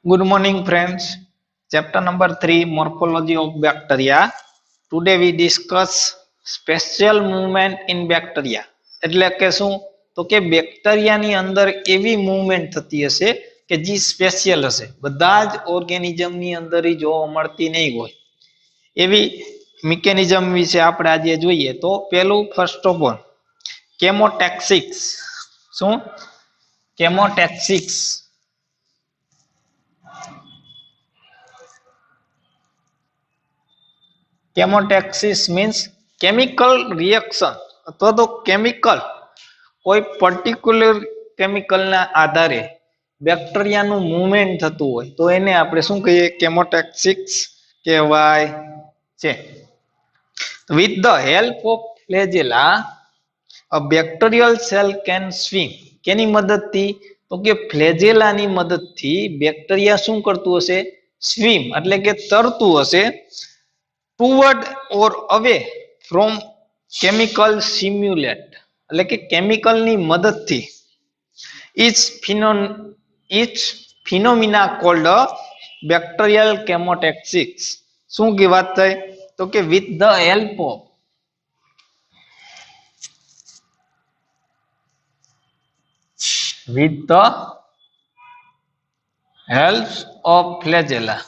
Good morning, friends. Chapter number 3, Morphology of Bacteria. Today we discuss special movement in bacteria. એટલે કે શું? તો કે બેક્ટેરિયાની અંદર એવી મૂવમેન્ટ થતી હશે કે જે સ્પેશિયલ હશે. બધા જ ઓર્ગેનિઝમની અંદર જોવા મળતી નહીં હોય. એવી મિકેનિઝમ વિશે આપણે આજે જોઈએ. તો પેલું ફર્સ્ટ ઓફ ઓલ કેમોટેક્સિક્સ. શું? Chemotaxis. Chemotaxis means chemical reaction અથવા તો કેમિકલ કોઈ પર્ટિક્યુલર કેમિકલના આધારે બેક્ટેરિયાનું મૂવમેન્ટ થતું હોય તો એને આપણે શું કહીએ? કેમોટેક્સિક્સ કહેવાય છે. With the help of flagella a bacterial cell can swim. કેની મદદથી? તો કે ફ્લેજેલાની મદદથી બેક્ટેરિયા શું કરતું હશે? સ્વિમ એટલે કે તરતું હશે toward or away from chemical simulate એટલે કે કેમિકલની મદદથી ઇચ ફિનોમિના કોલ્ડ બેક્ટેરિયલ કેમોટેક્સિક્સ. શું કી વાત થઈ? તો કે વિથ ધ હેલ્પ ઓફ ફ્લેજેલા.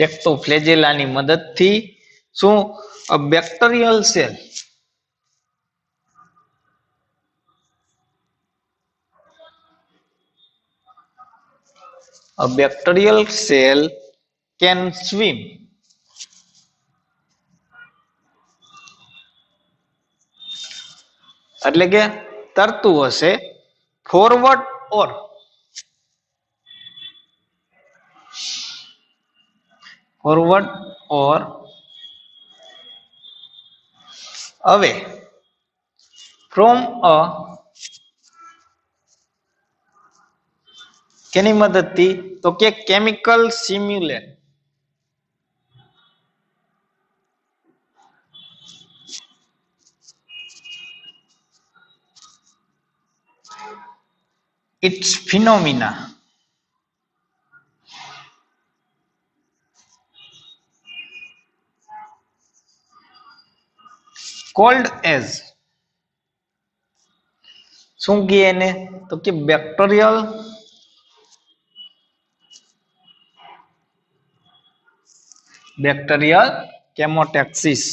એક તો ફ્લેજેલાની મદદથી શું bacterial cell a bacterial cell can swim એટલે કે તરતું હશે forward or away from a કેની મદદથી? તો કે chemical simulate it's phenomena called as. શું કહે એને? તો કે બેક્ટેરિયલ કેમોટેક્સિસ.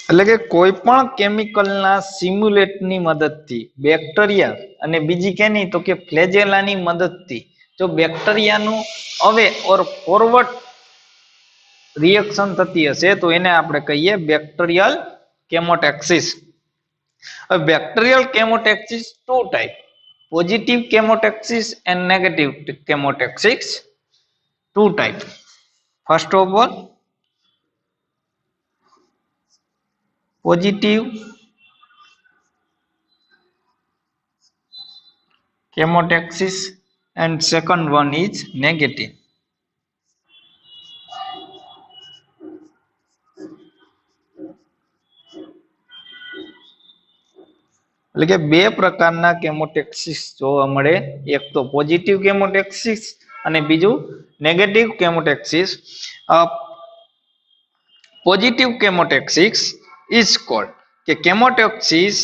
એટલે કે કોઈ પણ કેમિકલના સિમ્યુલેટની મદદથી બેક્ટેરિયા અને બીજી કેની? તો કે ફ્લેજેલાની મદદથી જો બેક્ટેરિયાનું અવે ઓર ફોરવર્ડ રિએક્શન થતી હશે તો એને આપણે કહીએ bacterial chemotaxis. Bacterial chemotaxis two type: positive chemotaxis and negative chemotaxis. Two type. First of all positive chemotaxis and second one is negative. એટલે કે બે પ્રકારના કેમોટેક્સિસ જોવા મળે, એક તો પોઝિટિવ કેમોટેક્સિસ અને બીજું નેગેટિવ કેમોટેક્સિસ. પોઝિટિવ કેમોટેક્સિસ is called કે કેમોટેક્સિસ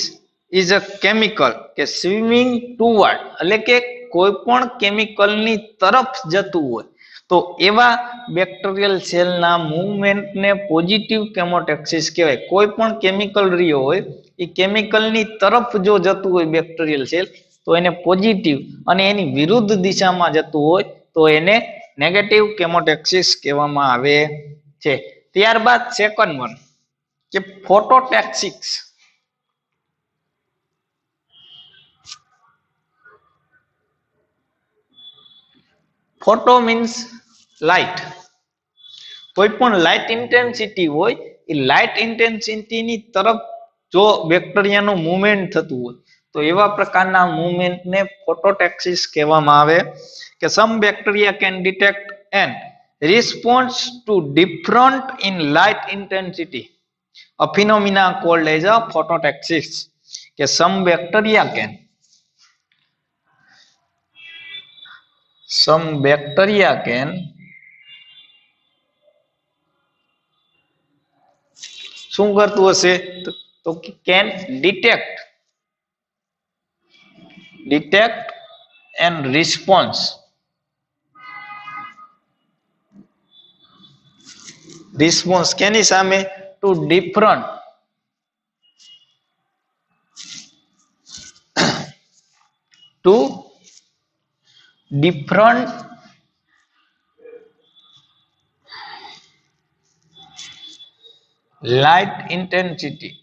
is a chemical કે સ્વિમિંગ ટુવર્ડ એટલે કે કોઈ પણ કેમિકલની તરફ જતું હોય તો એવા બેક્ટેરિયલ સેલના મૂવમેન્ટને પોઝિટિવ કેમોટેક્સિસ કહેવાય. કોઈ પણ કેમિકલ રહ્યો હોય એ કેમિકલની તરફ જો જતું હોય બેક્ટેરિયલ સેલ તો એને પોઝિટિવ, અને એની વિરુદ્ધ દિશામાં જતું હોય તો એને નેગેટિવ કેમોટેક્સિસ કહેવામાં આવે છે. ત્યારબાદ સેકન્ડ વન કે ફોટોટેક્સિક્સ. Photo means light. કોઈ પણ લાઇટ ઇન્ટેન્સિટી હોય એ લાઇટ ઇન્ટેન્સિટીની તરફ જો બેક્ટેરિયાનું મૂવમેન્ટ થતું હોય તો એવા પ્રકારના મૂવમેન્ટને ફોટોટેક્સિસ કહેવામાં આવે. કે some bacteria can detect and response to different in light intensity. A phenomena called as a phototaxis. કે some bacteria can શું કરતું હશે તો can detect and response કેની સામે to different light intensity.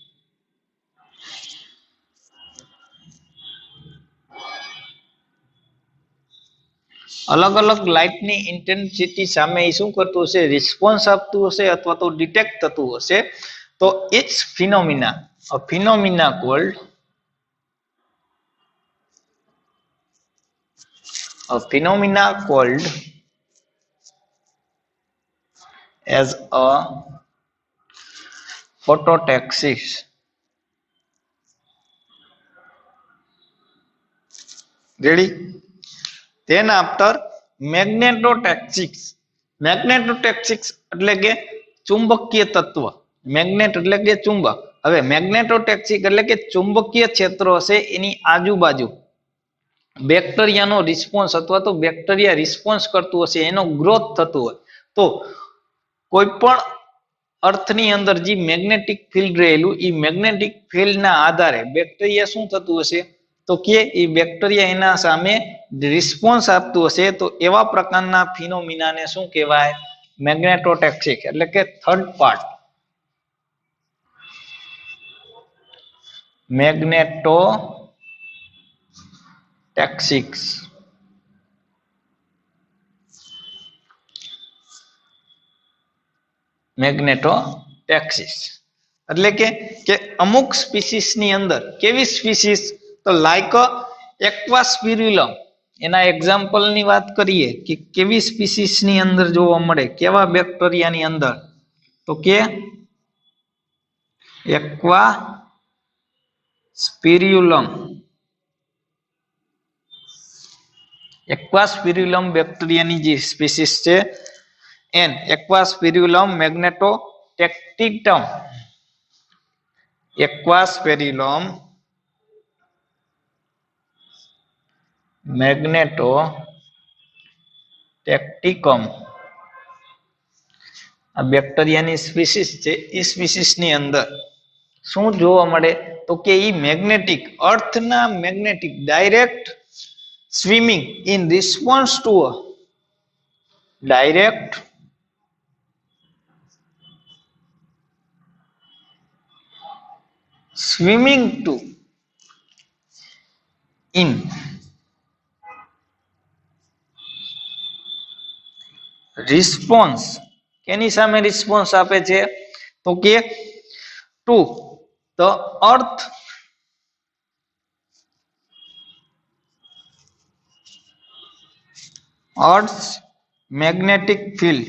अलग अलग लाइट ની ઇન્ટેન્સિટી સામે એ શું કરતું હશે રિસ્પોન્સ આપતું હશે અથવા તો ડિટેક્ટ થતું હશે તો it's phenomena called as a phototaxis. Ready? Then after magnetotaxics. Magnetotaxics એટલે કે ચુંબકીય તત્વ. મેગ્નેટ એટલે કે ચુંબક. હવે મેગ્નેટોટેક્સિક એટલે કે ચુંબકીય ક્ષેત્રો હશે એની આજુબાજુ બેક્ટેરિયાનો રિસ્પોન્સ અથવા તો બેક્ટેરિયા રિસ્પોન્સ કરતું હશે એનો ગ્રોથ થતું હોય તો કોઈ પણ અર્થની અંદર જે મેગ્નેટિક ફિલ્ડ રહેલું એ મેગ્નેટિક ફિલ્ડના આધારે બેક્ટેરિયા શું થતું હશે તો કે એ બેક્ટેરિયા એના સામે રિસ્પોન્સ આપતું હશે તો એવા પ્રકારના ફિનોમિનાને શું કહેવાય મેગ્નેટોટેક્સિક એટલે કે થર્ડ પાર્ટ મેગ્નેટોટેક્સિક્સ એટલે કે અમુક સ્પીસીસ ની અંદર કેવી સ્પીસીસ તો લાઈક એક્વાસ્પિરુલમ એના એક્ઝામ્પલ ની વાત કરીએ કે કેવી સ્પીસીસ ની અંદર જોવા મળે કેવા બેક્ટેરિયા ની અંદર તો કે એક્વાસ્પિરુલમ બેક્ટેરિયાની જે સ્પીસીસ છે એન એક્વાસ્પિરુલમ મેગ્નેટોટેક્ટિકમ એક્વાસ્પિરુલમ મેગ્નેટોટેક્ટિકમ આ બેક્ટેરિયાની સ્પીસીસ છે એ સ્પીસીસ ની અંદર શું જોવા મળે તો કે ઈ મેગ્નેટિક અર્થના magnetic direct swimming in response to a direct swimming to in response કેની સામે રિસ્પોન્સ આપે છે તો કે ટુ ધ અર્થ's magnetic field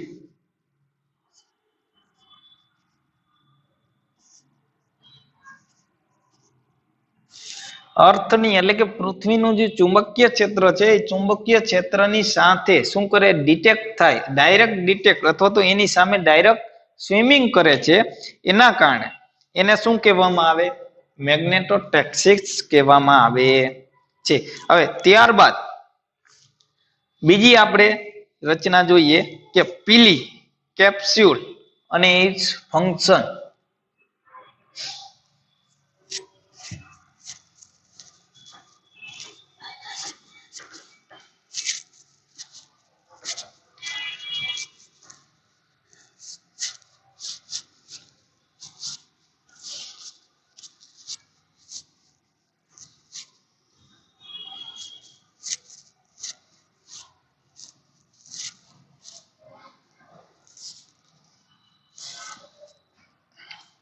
અર્થની એટલે કે પૃથ્વીનું જે ચુંબકીય ક્ષેત્ર છે એ ચુંબકીય ક્ષેત્રની સાથે શું કરે ડિટેક્ટ થાય ડાયરેક્ટ ડિટેક્ટ અથવા તો એની સામે ડાયરેક્ટ સ્વિમિંગ કરે છે એના કારણે એને શું કહેવામાં આવે મેગ્નેટોટેક્સિક્સ કહેવામાં આવે છે હવે ત્યારબાદ બીજી આપણે રચના જોઈએ કે પીલી કેપ્સ્યુલ અને ઇટ્સ ફંક્શન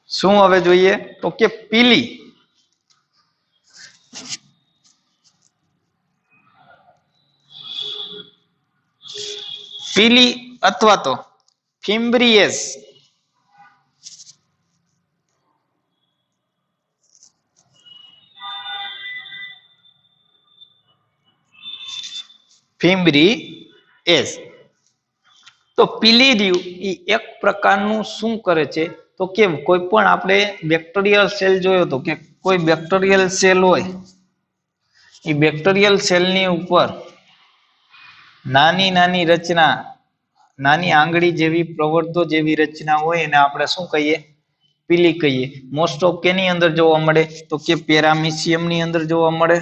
શું હવે જોઈએ તો કે પીલી અથવા તો ફિમ્બ્રિએસ ફિમ્બ્રીએઝ. તો પીલીર્યુ એ એક પ્રકારનું શું કરે છે તો કે કોઈ પણ આપણે બેક્ટેરિયલ સેલ જોયો તો કે કોઈ બેક્ટેરિયલ સેલ હોય એ બેક્ટેરિયલ સેલની ઉપર નાની નાની રચના, નાની આંગળી જેવી પ્રવર્ધો જેવી રચના હોય એને આપણે શું કહીએ? પીલી કહીએ. મોસ્ટ ઓફ કેની અંદર જોવા મળે તો કે પેરામિશિયમ ની અંદર જોવા મળે.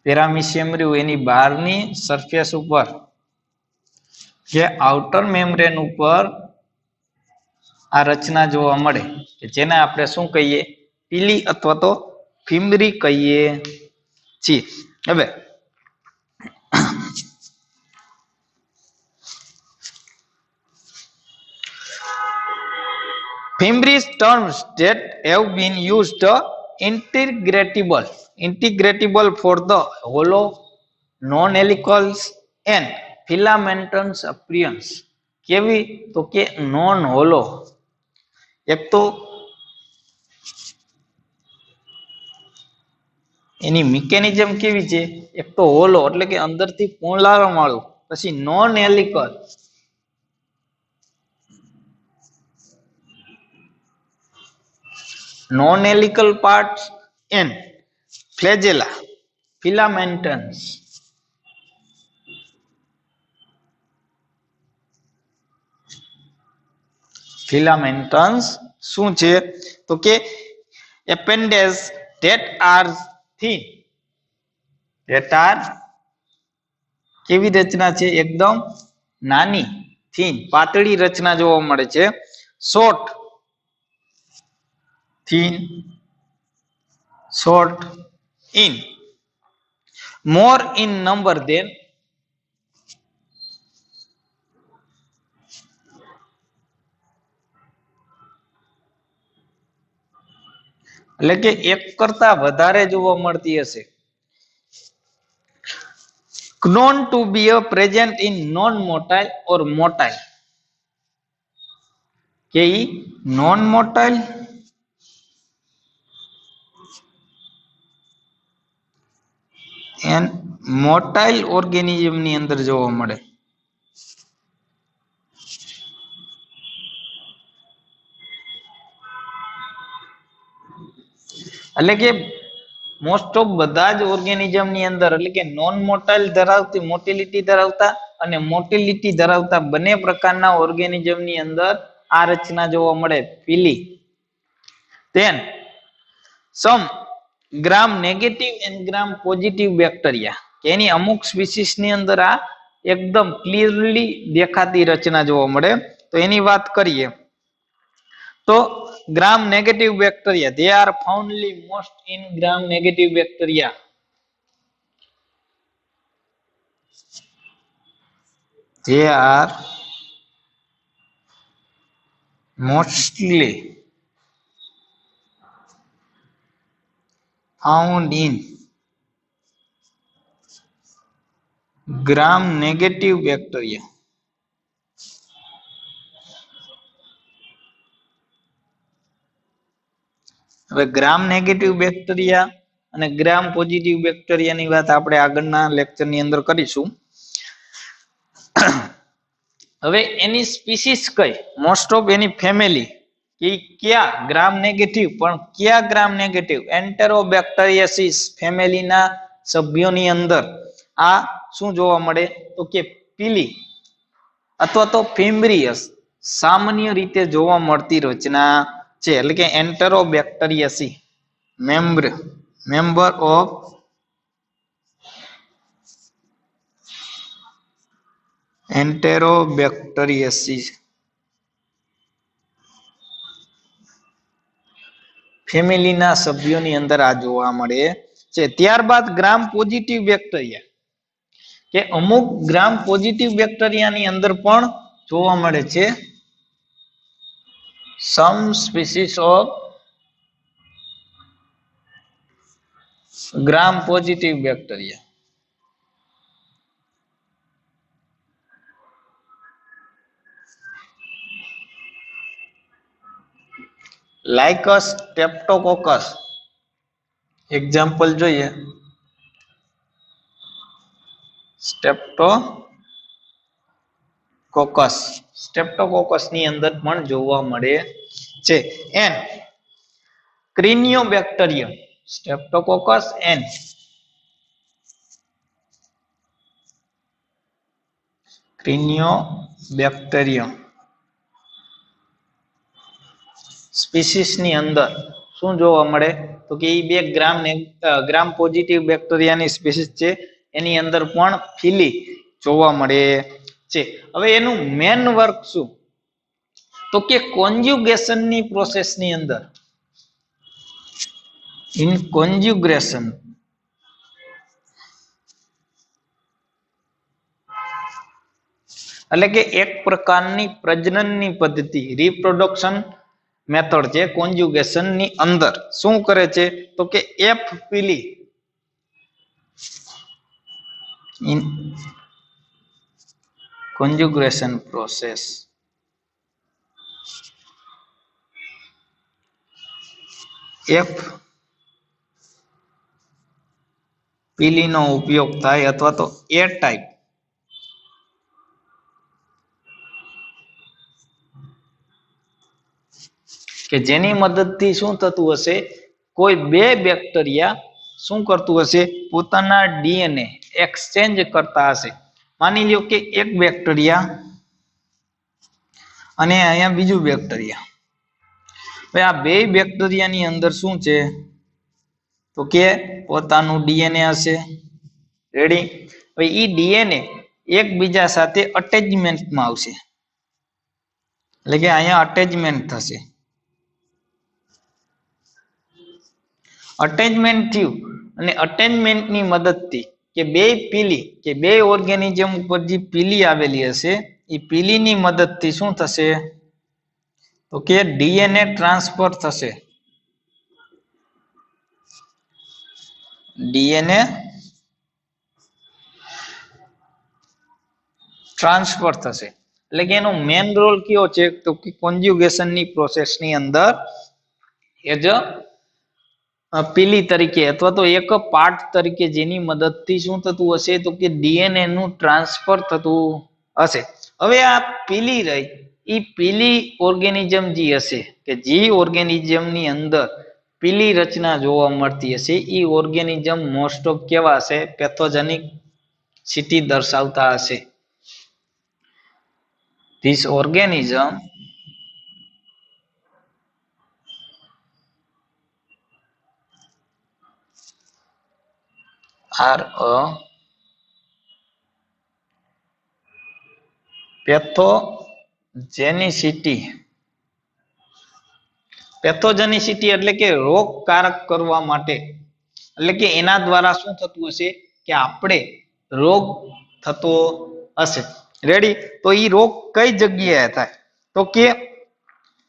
પેરામિશિયમ રહ્યું એની બહારની સરફેસ ઉપર જે આઉટર મેમ્બ્રેન ઉપર આ રચના જોવા મળે જેને આપણે શું કહીએ? પીલી અથવા તો ફિમ્બ્રી કહીએ છીએ. હવે Fimbrious terms that have been used integratable for the hollow, non-helicals and filamentous appearance. કેવી તો કે નોન હોલો, એક તો એની મિકેનિઝમ કેવી છે? એક તો હોલો એટલે કે અંદરથી પોલાળા વાળું, પછી non helical non-helical parts and flagella, filamentous. Filamentous શું છે તો કે appendages that are thin, કેવી રચના છે? એકદમ નાની, થીન, પાતળી રચના જોવા મળે છે. Short, thin, short in more in number than એટલે કે એક કરતા વધારે જોવા મળતી હશે. known to be a present in non-motile or motile, કે ઈ નોન મોટાઇલ એન્ડ મોટાઇલ ઓર્ગેનિઝમ ની અંદર જોવા મળે. એટલે કે મોસ્ટ ઓફ બધા જ ઓર્ગેનિઝમ ની અંદર એટલે કે નોન મોટાઇલ ધરાવતી, મોટિલિટી ધરાવતા અને મોટિલિટી ધરાવતા બંને પ્રકારના ઓર્ગેનિઝમ ની અંદર આ રચના જોવા મળે, પીલી. Then some gram negative and gram positive bacteria, કે એની અમુક સ્પીસીસ ની અંદર આ એકદમ ક્લિયરલી દેખાતી રચના જોવા મળે. તો એની વાત કરીએ તો gram negative bacteria, they are foundly most in gram negative bacteria. They are mostly found in gram negative bacteria. હવે ગ્રામ નેગેટિવ બેક્ટેરિયા અને ગ્રામ પોઝિટિવ બેક્ટેરિયાની વાત આપણે આગળના લેક્ચરની અંદર કરીશું. હવે એની સ્પીસીસ કઈ? મોસ્ટ ઓફ એની ફેમિલી કે કયા ગ્રામ નેગેટિવ, પણ કયા ગ્રામ નેગેટિવ? એન્ટેરોબેક્ટેરિયાસિસ ફેમિલીના સભ્યોની અંદર આ શું જોવા મળે તો કે પીલી અથવા તો ફિમ્બ્રિયસ સામાન્ય રીતે જોવા મળતી રચના છે. એટલે કે એન્ટેરોબેક્ટેરિયાસી મેમ્બર ઓફ એન્ટેરોબેક્ટેરિયાસી ફેમિલીના સભ્યોની અંદર આ જોવા મળે છે. ત્યારબાદ ગ્રામ પોઝિટિવ બેક્ટેરિયા, કે અમુક ગ્રામ પોઝિટિવ બેક્ટેરિયાની અંદર પણ જોવા મળે છે. some species of gram positive bacteria. like a streptococcus, example જોઈએ સ્ટેપ્ટોકોકસ સ્ટેપ્ટોકોકસ ની અંદર પણ જોવા મળે છે. એન ક્રિનિયોબેક્ટેરિયમ સ્ટેપ્ટોકોકસ એન ક્રિનિયોબેક્ટેરિયમ સ્પીસીસ ની અંદર શું જોવા મળે તો કે એ બે ગ્રામ પોઝિટિવ બેક્ટેરિયાની સ્પીસીસ છે. એની અંદર પણ ફીલી જોવા મળે છે. હવે એનું મેન વર્ક શું તો કે કોન્જ્યુગેશન ની પ્રોસેસ ની અંદર ઇન કોન્જ્યુગેશન એટલે કે એક પ્રકારની પ્રજનનની પદ્ધતિ રિપ્રોડક્શન મેથડ છે. કોન્જ્યુગેશન ની અંદર શું કરે છે તો કે F pili in conjugation process F pili નો ઉપયોગ થાય અથવા તો એ ટાઈપ કે જેની મદદથી શું થતું હશે કોઈ બે બેક્ટેરિયા શું કરતું હશે પોતાના ડીએનએ એક્સચેન્જ કરતા હશે. માની લ્યો કે એક બેક્ટેરિયા અને અહીંયા બીજું બેક્ટેરિયા. હવે આ બે બેક્ટેરિયાની અંદર શું છે તો કે પોતાનું ડીએનએ હશે. રેડી. હવે ઈ ડીએનએ એકબીજા સાથે અટેચમેન્ટમાં આવશે. એટલે કે અહીંયા અટેચમેન્ટ થશે. અટેચમેન્ટ થયું અને અટેચમેન્ટની મદદથી કે બે ઓર્ગેનિઝમ ઉપર જે પીલી આવેલી હશે એ પીલીની મદદથી શું થશે તો કે ડીએનએ ટ્રાન્સફર થશે. ડીએનએ ટ્રાન્સફર થશે. એટલે કે એનો મેન રોલ કયો છે તો કે કોન્જ્યુગેશન ની પ્રોસેસ ની અંદર એજ પીલી તરીકે અથવા તો એક પાર્ટ તરીકે જેની મદદથી શું થતું હશે તો કે ડીએનએ નું ટ્રાન્સફર થતું હશે. હવે આ પીલી રહી એ પીલી ઓર્ગેનિઝમ જે હશે કે જે ઓર્ગેનિઝમ ની અંદર પીલી રચના જોવા મળતી હશે એ ઓર્ગેનિઝમ મોસ્ટ ઓફ કેવા હશે પેથોજેનિક સિટી દર્શાવતા હશે. This organism are a પેથોજેનિસિટી એટલે કે રોગકારક કરવા માટે એટલે કે એના દ્વારા શું થતું હશે કે આપણે રોગ થતો હશે. રેડી. તો ઈ રોગ કઈ જગ્યાએ થાય તો કે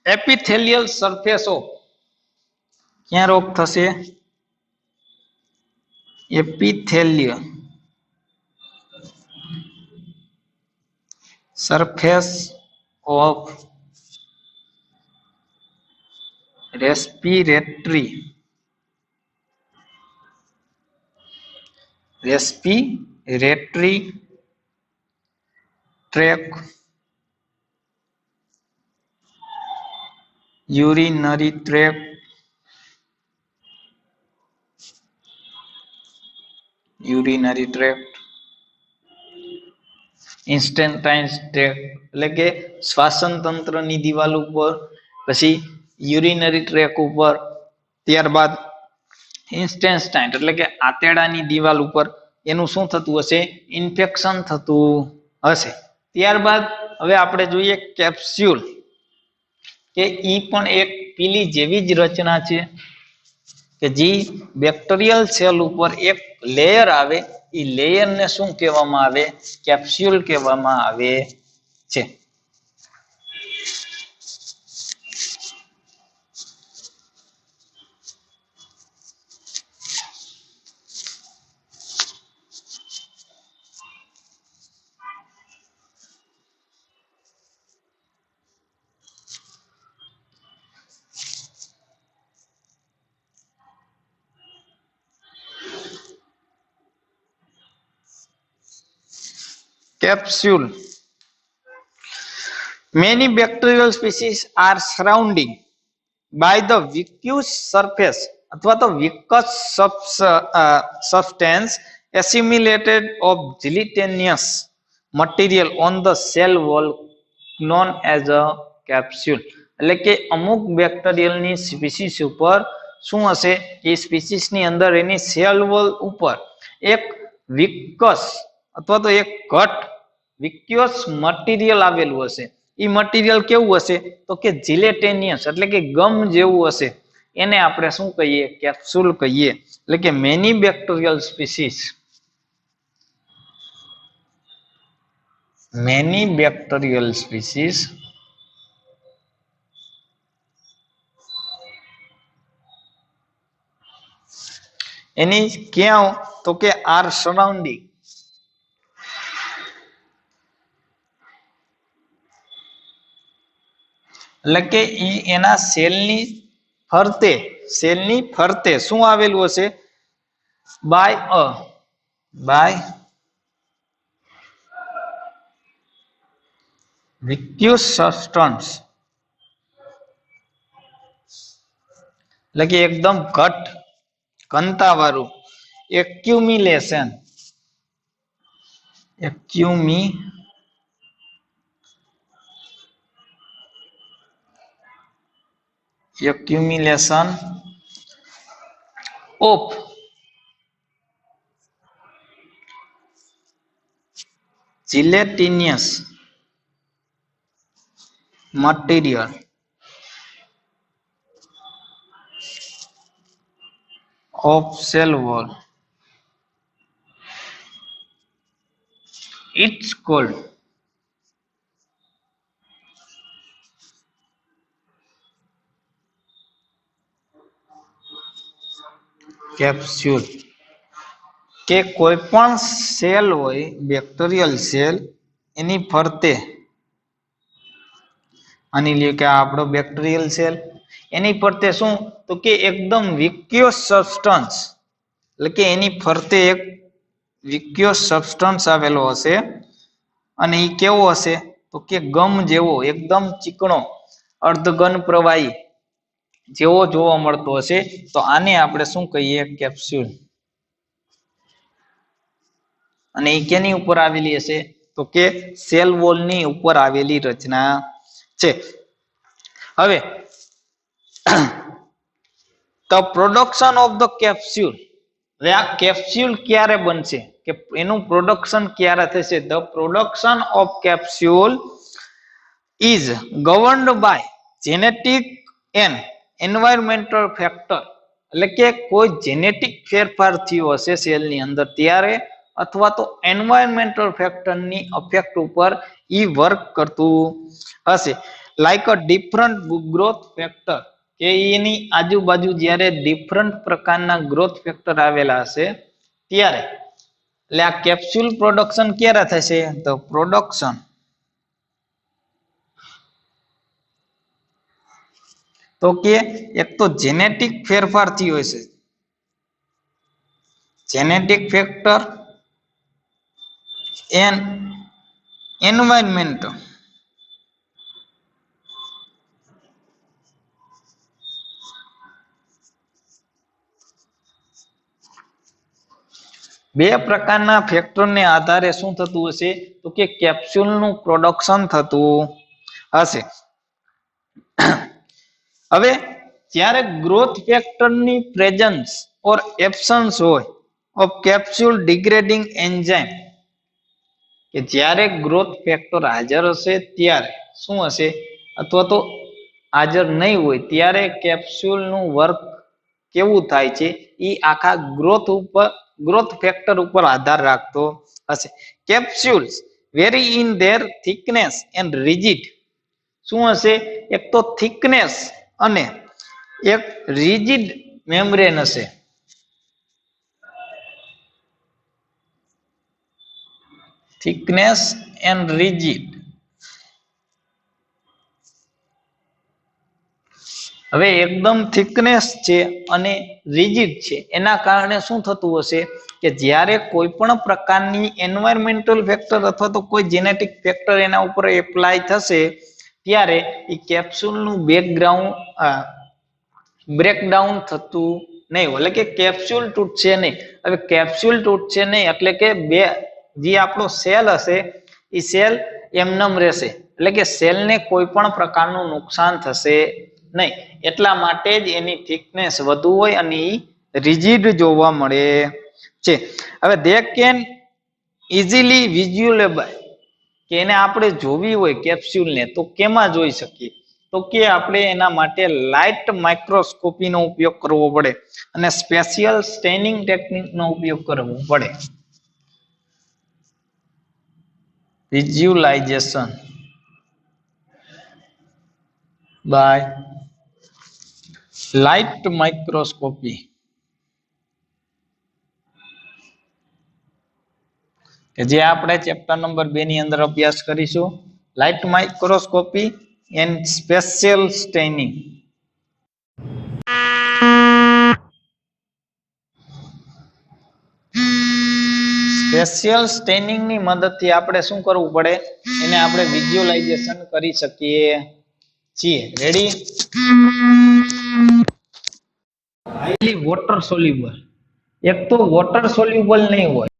એપિથેલિયલ સરફેસ ઓફ ક્યાં રોગ થશે epithelial surface of respiratory tract urinary tract intestine tract એટલે કે શ્વાસન તંત્રની દિવાલ ઉપર પછી યુરિનરી ટ્રેક ઉપર ત્યારબાદ ઇન્સ્ટેન્ટાઇન એટલે કે આંતરડાની દિવાલ ઉપર એનું શું થતું હશે ઇન્ફેક્શન થતું હશે. ત્યારબાદ હવે આપણે જોઈએ કેપ્સ્યુલ કે ઈ પણ એક પીલી જેવી જ રચના છે કે જે બેક્ટેરિયલ સેલ ઉપર એક લેયર આવે એ લેયર ને શું કહેવામાં આવે કેપ્સ્યુલ કહેવામાં આવે છે. capsule. Many bacterial species are surrounding by the viscous surface અથવા તો viscous substance assimilated of gelatinous material on the cell wall known as a capsule. એટલે કે અમુક બેક્ટેરિયલની સ્પીસીસ ઉપર શું હશે, એ સ્પીસીસની અંદર એની સેલ વોલ ઉપર એક વિસ્કસ અથવા તો એક ઘટ વિસ્ક્યુઅસ મટીરિયલ આવેલું હશે. એ મટીરિયલ કેવું હશે, તો કે જીલેટેનિયસ એટલે કે ગમ જેવું હશે. એને આપણે શું કહીએ, કેપ્સ્યુલ કહીએ. એટલે કે મેની બેક્ટેરિયલ સ્પીસીસ એની ક્યાં, તો કે આર સરાઉન્ડિંગ એટલે કે એના સેલની ફરતે શું આવેલું હશે, બાય વિસ્ક્યુઅસ સબસ્ટન્સ એટલે કે એકદમ ઘનતા વાળું એક્યુમિલેશન of gelatinous material of cell wall. It's called capsule. કે કોઈ પણ સેલ હોય, બેક્ટેરિયલ સેલ, એની ફરતે માની લ્યો કે આ આપણો બેક્ટેરિયલ સેલ, એની ફરતે શું, તો કે એકદમ વિસ્ક્યુઅસ સબસ્ટન્સ એટલે કે એની ફરતે એક વિસ્ક્યુઅસ સબસ્ટન્સ આવેલો હશે. અને એ કેવો હશે, તો કે ગમ જેવો એકદમ ચીકણો અર્ધઘન પ્રવાહી જેવો જોવા મળતો હશે. તો આને આપણે શું કહીએ, કેપ્સ્યુલ. અને એ કેની ઉપર આવેલી હશે, તો કે સેલ વોલ ની ઉપર આવેલી રચના છે. હવે the production of the capsule, હવે આ કેપ્સ્યુલ ક્યારે બનશે, કે એનું પ્રોડક્શન ક્યારે થશે. The production of capsule is governed by genetic and environmental factor. એટલે કે કોઈ જેનેટિક ફેરફાર થયો હશે સેલની અંદર ત્યારે, અથવા તો એન્વાયરમેન્ટલ ફેક્ટરની અફેક્ટ ઉપર ઈ વર્ક કરતું હશે. લાઈક અ ડિફરન્ટ ગ્રોથ ફેક્ટર, કે એની આજુબાજુ જ્યારે ડિફરન્ટ પ્રકારના ગ્રોથ ફેક્ટર આવેલા હશે ત્યારે. એટલે આ કેપ્સ્યુલ પ્રોડક્શન ક્યારે થશે, તો પ્રોડક્શન તો કે એક તો જેનેટિક ફેરફાર થયો હશે, જેનેટિક ફેક્ટર એન્ડ એન્વાયરમેન્ટ બે પ્રકારના ફેક્ટરને આધારે શું થતું હશે, તો કે કેપ્સ્યુલનું પ્રોડક્શન થતું હશે. હવે જ્યારે ગ્રોથ ફેક્ટરની પ્રેઝન્સ ઓર એબ્સન્સ હોય ઓફ કેપ્સ્યુલ ડિગ્રેડિંગ એન્ઝાઇમ, કે જ્યારે ગ્રોથ ફેક્ટર હાજર હશે ત્યારે શું હશે, અથવા તો હાજર નહીં હોય ત્યારે કેપ્સ્યુલનું વર્ક કેવું થાય છે, એ આખા ગ્રોથ ફેક્ટર ઉપર આધાર રાખતો હશે. Capsules vary in their thickness and rigid, શું હશે, એક તો થિકનેસ અને એક રિજિડ મેમ્બ્રેન હશે. થિકનેસ એન્ડ રિજિડ હવે એકદમ થિકનેસ છે અને રિજિડ છે એના કારણે શું થતું હશે કે જ્યારે કોઈ પણ પ્રકારની એન્વાયરમેન્ટલ ફેક્ટર અથવા તો કોઈ જેનેટિક ફેક્ટર એના ઉપર એપ્લાય થશે ત્યારે એ કેપ્સ્યુલનું બ્રેકડાઉન થતું નહીં, એટલે કે કેપ્સ્યુલ તૂટશે નહીં. હવે કેપ્સ્યુલ તૂટશે નહીં એટલે કે જે આપણો સેલ હશે એ સેલ એમનેમ રહેશે, એટલે કે સેલને કોઈ પણ પ્રકારનું નુકસાન થશે નહીં. એટલા માટે જ એની થિકનેસ વધુ હોય અને એ રિજિડ જોવા મળે છે. હવે દે કેન ઇઝીલી વિઝ્યુલેબલ, કે એને આપણે જોવી હોય કેપ્સ્યુલને તો કેમાં જોઈ શકીએ, તો કે આપણે એના માટે લાઇટ માઇક્રોસ્કોપીનો ઉપયોગ કરવો પડે અને સ્પેશિયલ સ્ટેનિંગ ટેકનિકનો ઉપયોગ કરવો પડે. વિઝ્યુલાઇઝેશન બાય લાઇટ માઇક્રોસ્કોપી, કે જે આપણે ચેપ્ટર નંબર 2 ની અંદર અભ્યાસ કરીશું, light microscopy and special staining. Special staining ની મદદથી આપણે શું કરવું પડે, એને આપણે વિઝ્યુલાઇઝેશન કરી શકીએ છીએ. રેડી? હાઈલી વોટર સોલ્યુબલ, એક તો વોટર સોલ્યુબલ નહીં હોય